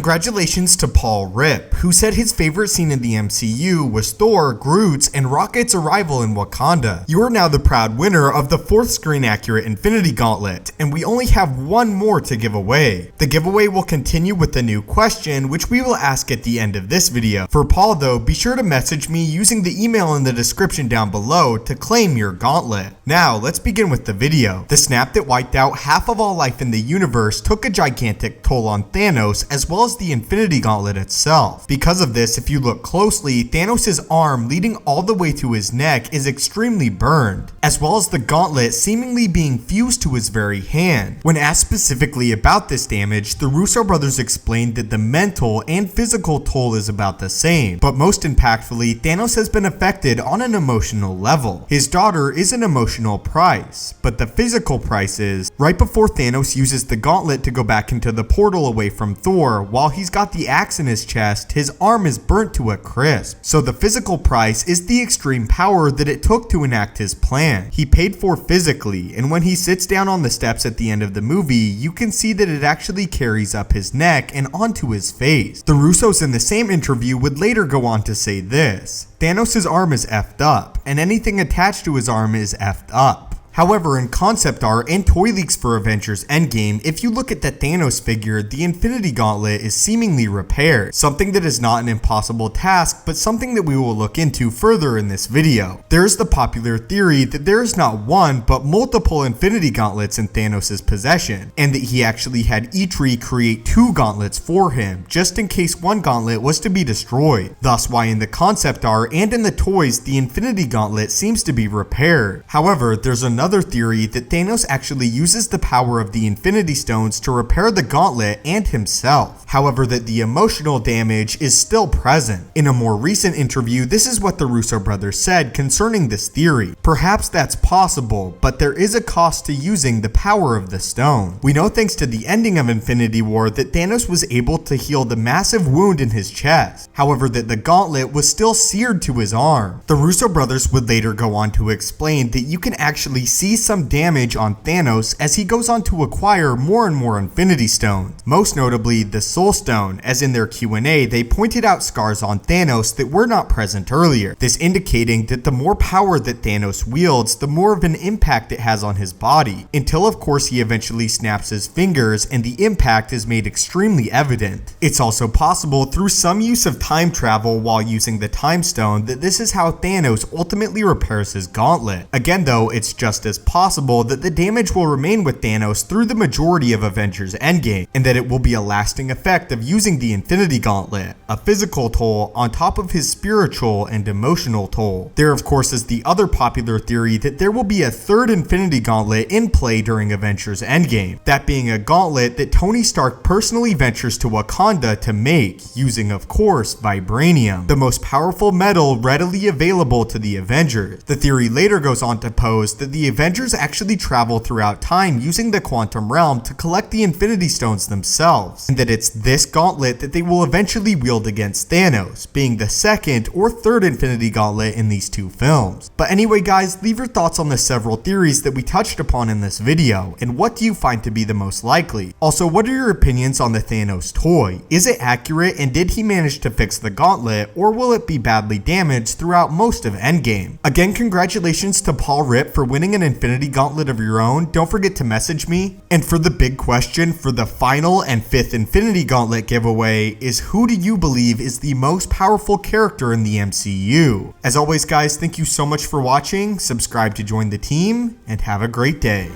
Congratulations to Paul Rip, who said his favorite scene in the MCU was Thor, Groot's, and Rocket's arrival in Wakanda. You are now the proud winner of the 4th screen accurate Infinity Gauntlet, and we only have one more to give away. The giveaway will continue with a new question, which we will ask at the end of this video. For Paul though, be sure to message me using the email in the description down below to claim your gauntlet. Now, let's begin with the video. The snap that wiped out half of all life in the universe took a gigantic toll on Thanos, as well as the Infinity Gauntlet itself. Because of this, if you look closely, Thanos' arm leading all the way to his neck is extremely burned, as well as the gauntlet seemingly being fused to his very hand. When asked specifically about this damage, the Russo brothers explained that the mental and physical toll is about the same, but most impactfully, Thanos has been affected on an emotional level. His daughter is an emotional price, but the physical price is, right before Thanos uses the gauntlet to go back into the portal away from Thor, while he's got the axe in his chest, his arm is burnt to a crisp. So the physical price is the extreme power that it took to enact his plan. He paid for physically, and when he sits down on the steps at the end of the movie, you can see that it actually carries up his neck and onto his face. The Russos in the same interview would later go on to say this: Thanos' arm is effed up, and anything attached to his arm is effed up. However, in concept art and toy leaks for Avengers Endgame, if you look at the Thanos figure, the Infinity Gauntlet is seemingly repaired, something that is not an impossible task, but something that we will look into further in this video. There is the popular theory that there is not one, but multiple Infinity Gauntlets in Thanos' possession, and that he actually had Eitri create 2 gauntlets for him, just in case one gauntlet was to be destroyed. Thus why in the concept art and in the toys, the Infinity Gauntlet seems to be repaired. However, there's another theory that Thanos actually uses the power of the Infinity Stones to repair the gauntlet and himself. However, that the emotional damage is still present. In a more recent interview, this is what the Russo brothers said concerning this theory. Perhaps that's possible, but there is a cost to using the power of the stone. We know thanks to the ending of Infinity War that Thanos was able to heal the massive wound in his chest. However, that the gauntlet was still seared to his arm. The Russo brothers would later go on to explain that you can actually see some damage on Thanos as he goes on to acquire more and more Infinity Stones, most notably the Soul Stone, as in their Q&A they pointed out scars on Thanos that were not present earlier, this indicating that the more power that Thanos wields, the more of an impact it has on his body, until of course he eventually snaps his fingers and the impact is made extremely evident. It's also possible through some use of time travel while using the Time Stone that this is how Thanos ultimately repairs his gauntlet. Again though, it's just as possible that the damage will remain with Thanos through the majority of Avengers Endgame, and that it will be a lasting effect of using the Infinity Gauntlet, a physical toll on top of his spiritual and emotional toll. There of course is the other popular theory that there will be a 3rd Infinity Gauntlet in play during Avengers Endgame, that being a gauntlet that Tony Stark personally ventures to Wakanda to make, using of course vibranium, the most powerful metal readily available to the Avengers. The theory later goes on to pose that the Avengers actually travel throughout time using the quantum realm to collect the Infinity Stones themselves, and that it's this gauntlet that they will eventually wield against Thanos, being the 2nd or 3rd Infinity Gauntlet in these 2 films. But anyway guys, leave your thoughts on the several theories that we touched upon in this video, and what do you find to be the most likely? Also, what are your opinions on the Thanos toy? Is it accurate, and did he manage to fix the gauntlet, or will it be badly damaged throughout most of Endgame? Again, congratulations to Paul Rip for winning an Infinity Gauntlet of your own. Don't forget to message me. And for the big question for the final and 5th Infinity Gauntlet giveaway is, who do you believe is the most powerful character in the MCU? As always guys, thank you so much for watching, subscribe to join the team, and have a great day.